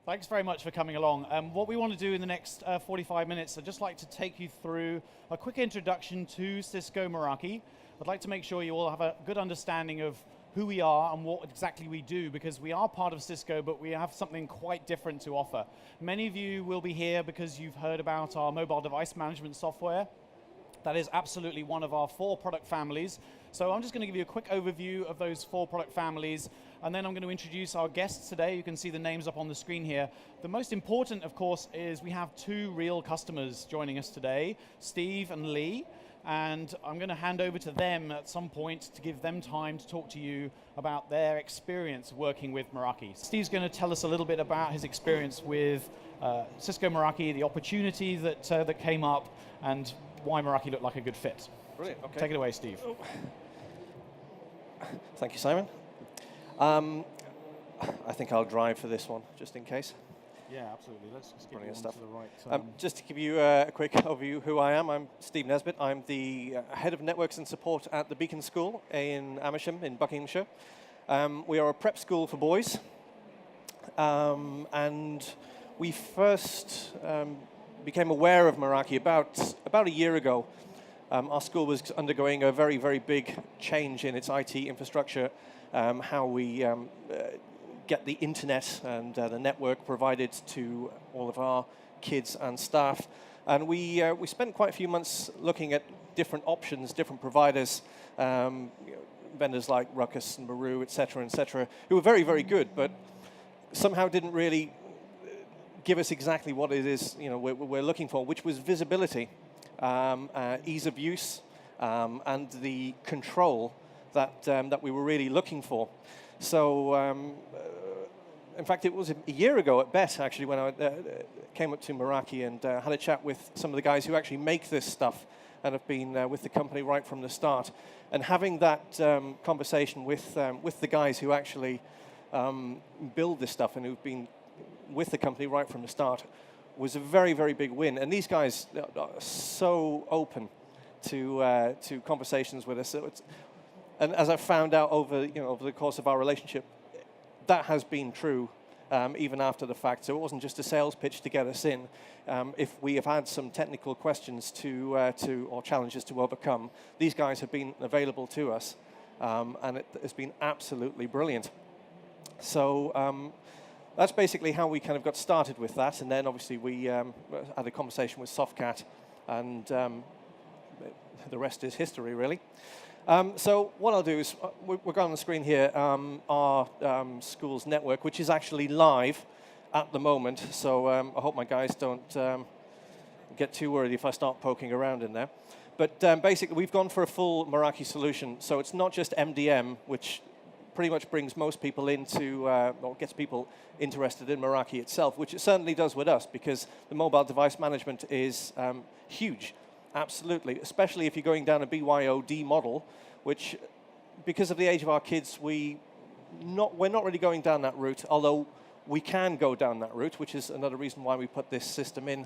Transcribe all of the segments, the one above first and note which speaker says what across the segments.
Speaker 1: Thanks very much for coming along. What we want to do in the next 45 minutes, I'd just like to take you through a quick introduction to Cisco Meraki. I'd like to make sure you all have a good understanding of who we are and what exactly we do, because we are part of Cisco, but we have something quite different to offer. Many of you will be here because you've heard about our mobile device management software. That is absolutely one of our 4 product families. So I'm just going to give you a quick overview of those 4 product families, and then I'm going to introduce our guests today. You can see the names up on the screen here. The most important, of course, is we have 2 real customers joining us today, Steve and Lee, and I'm going to hand over to them at some point to give them time to talk to you about their experience working with Meraki. Steve's going to tell us a little bit about his experience with Cisco Meraki, the opportunity that came up, and why Meraki looked like a good fit.
Speaker 2: Brilliant, okay.
Speaker 1: Take it away, Steve.
Speaker 2: Oh. Thank you, Simon. I think I'll drive for this one, just in case.
Speaker 1: Yeah, absolutely. Let's just get
Speaker 2: Brilliant
Speaker 1: you
Speaker 2: stuff.
Speaker 1: to the right.
Speaker 2: Just to give you a quick overview of who I am, I'm Steve Nesbitt. I'm the head of networks and support at the Beacon School in Amersham in Buckinghamshire. We are a prep school for boys, and we first became aware of Meraki about a year ago. Our school was undergoing a very, very big change in its IT infrastructure, how we get the internet and the network provided to all of our kids and staff. And we spent quite a few months looking at different options, different providers, vendors like Ruckus and Maru, et cetera, who were very, very good, but somehow didn't really give us exactly what it is we're looking for, which was visibility, ease of use, and the control that we were really looking for. So, in fact, it was a year ago at BETT, actually, when I came up to Meraki and had a chat with some of the guys who actually make this stuff and have been with the company right from the start. And having that conversation with the guys who actually build this stuff and who've been with the company right from the start was a very, very big win. And these guys are so open to conversations with us. So and as I've found out over the course of our relationship, that has been true even after the fact. So it wasn't just a sales pitch to get us in. If we have had some technical questions or challenges to overcome, these guys have been available to us, and it has been absolutely brilliant. So that's basically how we kind of got started with that, and then obviously we had a conversation with Softcat, and the rest is history, really. So what I'll do is, we're going on the screen here, our school's network, which is actually live at the moment, so I hope my guys don't get too worried if I start poking around in there. But basically, we've gone for a full Meraki solution, so it's not just MDM, which pretty much brings most people into, or gets people interested in Meraki itself, which it certainly does with us, because the mobile device management is huge, absolutely, especially if you're going down a BYOD model, which, because of the age of our kids, we're not really going down that route, although we can go down that route, which is another reason why we put this system in.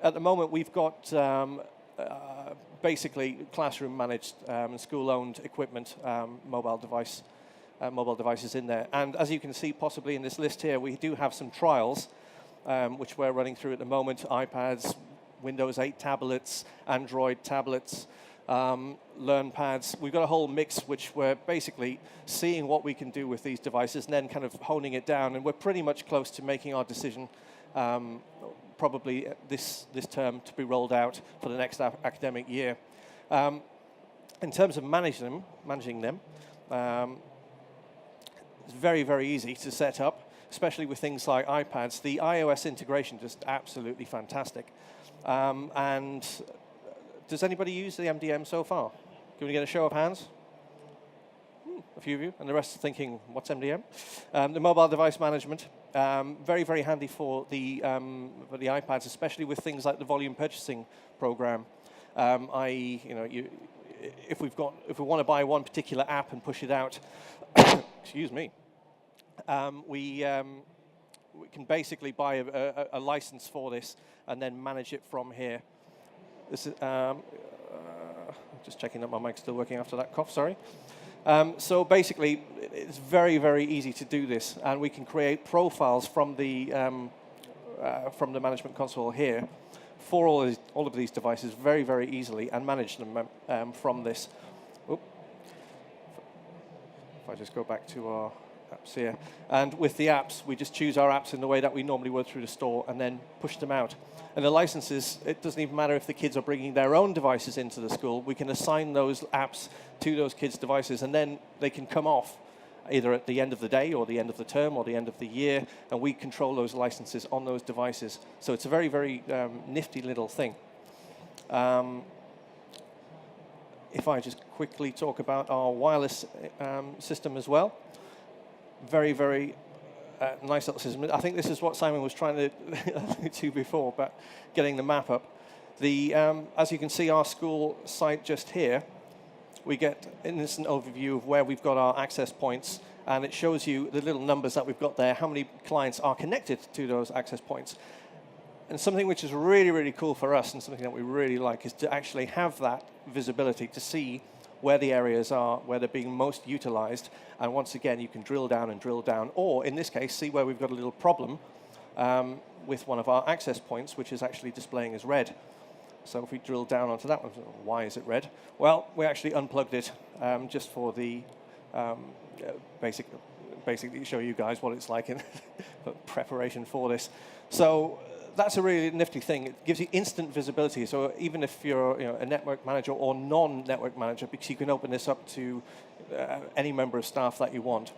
Speaker 2: At the moment, we've got basically classroom-managed, school-owned equipment, mobile devices in there. And as you can see possibly in this list here, we do have some trials, which we're running through at the moment, iPads, Windows 8 tablets, Android tablets, LearnPads. We've got a whole mix which we're basically seeing what we can do with these devices and then kind of honing it down. And we're pretty much close to making our decision, probably this term, to be rolled out for the next academic year. In terms of managing them, it's very, very easy to set up, especially with things like iPads. The iOS integration just absolutely fantastic. And does anybody use the MDM so far? Can we get a show of hands? A few of you, and the rest are thinking, what's MDM? The mobile device management, very, very handy for the iPads, especially with things like the volume purchasing program. I.e., if we want to buy one particular app and push it out, excuse me, we can basically buy a license for this and then manage it from here. This is just checking that my mic's still working after that cough. Sorry. So basically, it's very, very easy to do this, and we can create profiles from the management console here for all of these devices very, very easily, and manage them from this. Oop. If I just go back to our apps here, and with the apps, we just choose our apps in the way that we normally would through the store, and then push them out. And the licenses, it doesn't even matter if the kids are bringing their own devices into the school. We can assign those apps to those kids' devices, and then they can come off either at the end of the day or the end of the term or the end of the year, and we control those licenses on those devices. So it's a very, very nifty little thing. If I just quickly talk about our wireless system as well. Very, very nice little system. I think this is what Simon was trying to do before, but getting the map up. As you can see, our school site just here, we get an instant overview of where we've got our access points, and it shows you the little numbers that we've got there, how many clients are connected to those access points. And something which is really, really cool for us, and something that we really like, is to actually have that visibility, to see where the areas are, where they're being most utilized. And once again, you can drill down, or in this case, see where we've got a little problem with one of our access points, which is actually displaying as red. So if we drill down onto that one, why is it red? Well, we actually unplugged it just for the basically to show you guys what it's like in preparation for this. So that's a really nifty thing. It gives you instant visibility. So even if you're a network manager or non-network manager, because you can open this up to any member of staff that you want.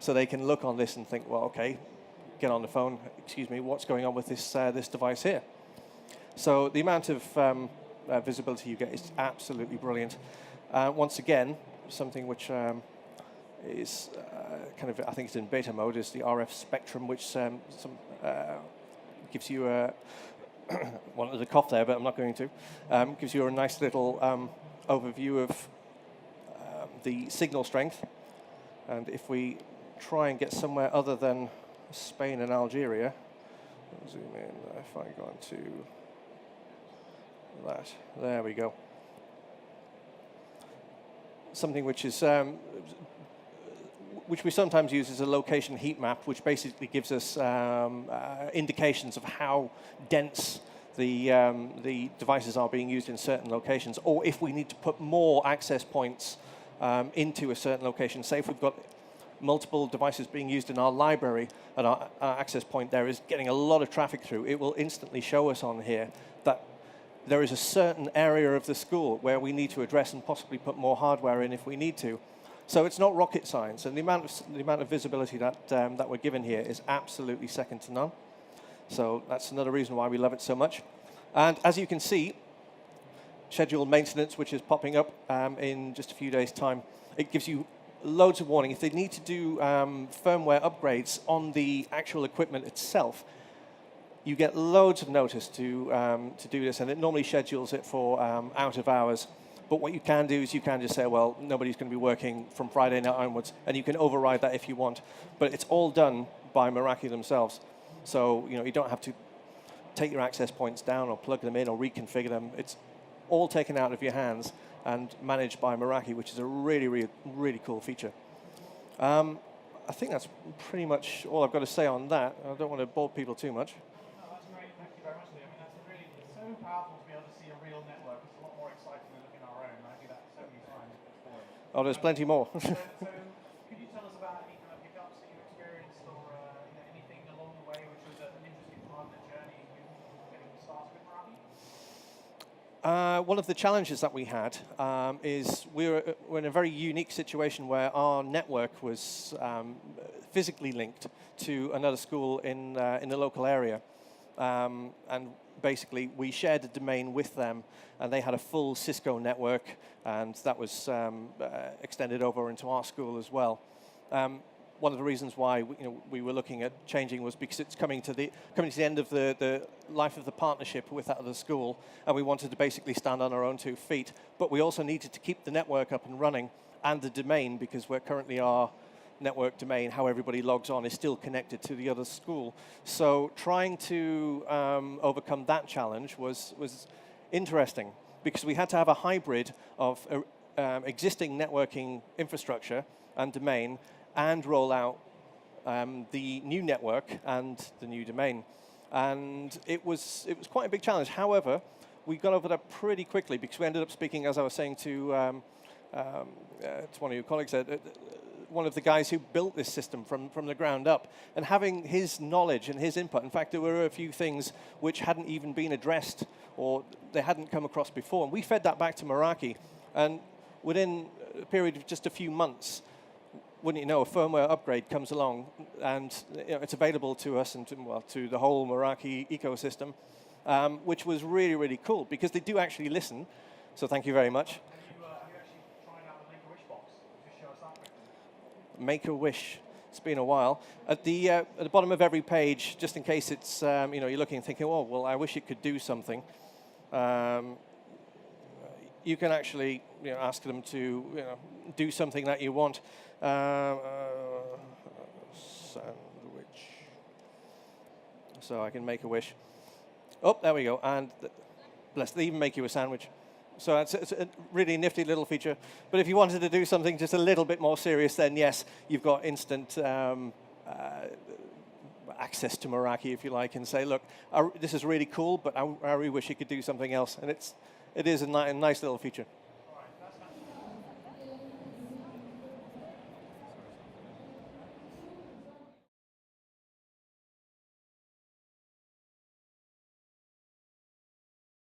Speaker 2: So they can look on this and think, well, okay, get on the phone, excuse me, what's going on with this this device here? So the amount of visibility you get is absolutely brilliant. Once again, something which is kind of, I think it's in beta mode, is the RF spectrum, which gives you a, wanted to cough there, but I'm not going to, gives you a nice little overview of the signal strength. And if we try and get somewhere other than Spain and Algeria, zoom in, if I go into that, there we go. Something which is which we sometimes use as a location heat map, which basically gives us indications of how dense the devices are being used in certain locations, or if we need to put more access points into a certain location. Say if we've got multiple devices being used in our library, and our access point there is getting a lot of traffic through, it will instantly show us on here that there is a certain area of the school where we need to address and possibly put more hardware in if we need to. So it's not rocket science, and the amount of visibility that that we're given here is absolutely second to none. So that's another reason why we love it so much. And as you can see, scheduled maintenance, which is popping up in just a few days' time, it gives you loads of warning. If they need to do firmware upgrades on the actual equipment itself, you get loads of notice to do this, and it normally schedules it for out of hours. But what you can do is you can just say, well, nobody's going to be working from Friday night onwards, and you can override that if you want. But it's all done by Meraki themselves. So you don't have to take your access points down or plug them in or reconfigure them. It's all taken out of your hands and managed by Meraki, which is a really, really, really cool feature. I think that's pretty much all I've got to say on that. I don't want to bore people too much.
Speaker 1: No, that's great. Thank you very much, Lee. I mean, that's really so powerful to be able to see a real network. It's a lot more exciting than looking at our own. I think that's so many times exploring.
Speaker 2: Oh, there's plenty more.
Speaker 1: So could you tell us about any kind of hiccups that you experienced, or anything along the way which was an interesting part of the journey with getting started with Meraki?
Speaker 2: One of the challenges that we had is we're in a very unique situation where our network was physically linked to another school in the local area. And basically, we shared a domain with them, and they had a full Cisco network, and that was extended over into our school as well. One of the reasons why we were looking at changing was because it's coming to the end of the life of the partnership with that other school, and we wanted to basically stand on our own 2 feet. But we also needed to keep the network up and running, and the domain, because we're currently our network domain, how everybody logs on, is still connected to the other school. So trying to overcome that challenge was interesting, because we had to have a hybrid of existing networking infrastructure and domain, and roll out the new network and the new domain. And it was quite a big challenge. However, we got over that pretty quickly because we ended up speaking, as I was saying to one of your colleagues, one of the guys who built this system from the ground up, and having his knowledge and his input. In fact, there were a few things which hadn't even been addressed or they hadn't come across before. And we fed that back to Meraki, and within a period of just a few months, wouldn't you know, a firmware upgrade comes along, and it's available to us and to the whole Meraki ecosystem, which was really, really cool because they do actually listen. So thank you very much.
Speaker 1: Have you actually tried out the Make-A-Wish box? Just show us that quickly.
Speaker 2: Make-A-Wish. It's been a while. At the bottom of every page, just in case it's you're looking and thinking, oh well, I wish it could do something. You can actually ask them to do something that you want. Sandwich. So I can make a wish. Oh, there we go. And bless, they even make you a sandwich. So it's a really nifty little feature. But if you wanted to do something just a little bit more serious, then yes, you've got instant access to Meraki, if you like, and say, look, this is really cool, but I really wish you could do something else. And it is a nice little feature.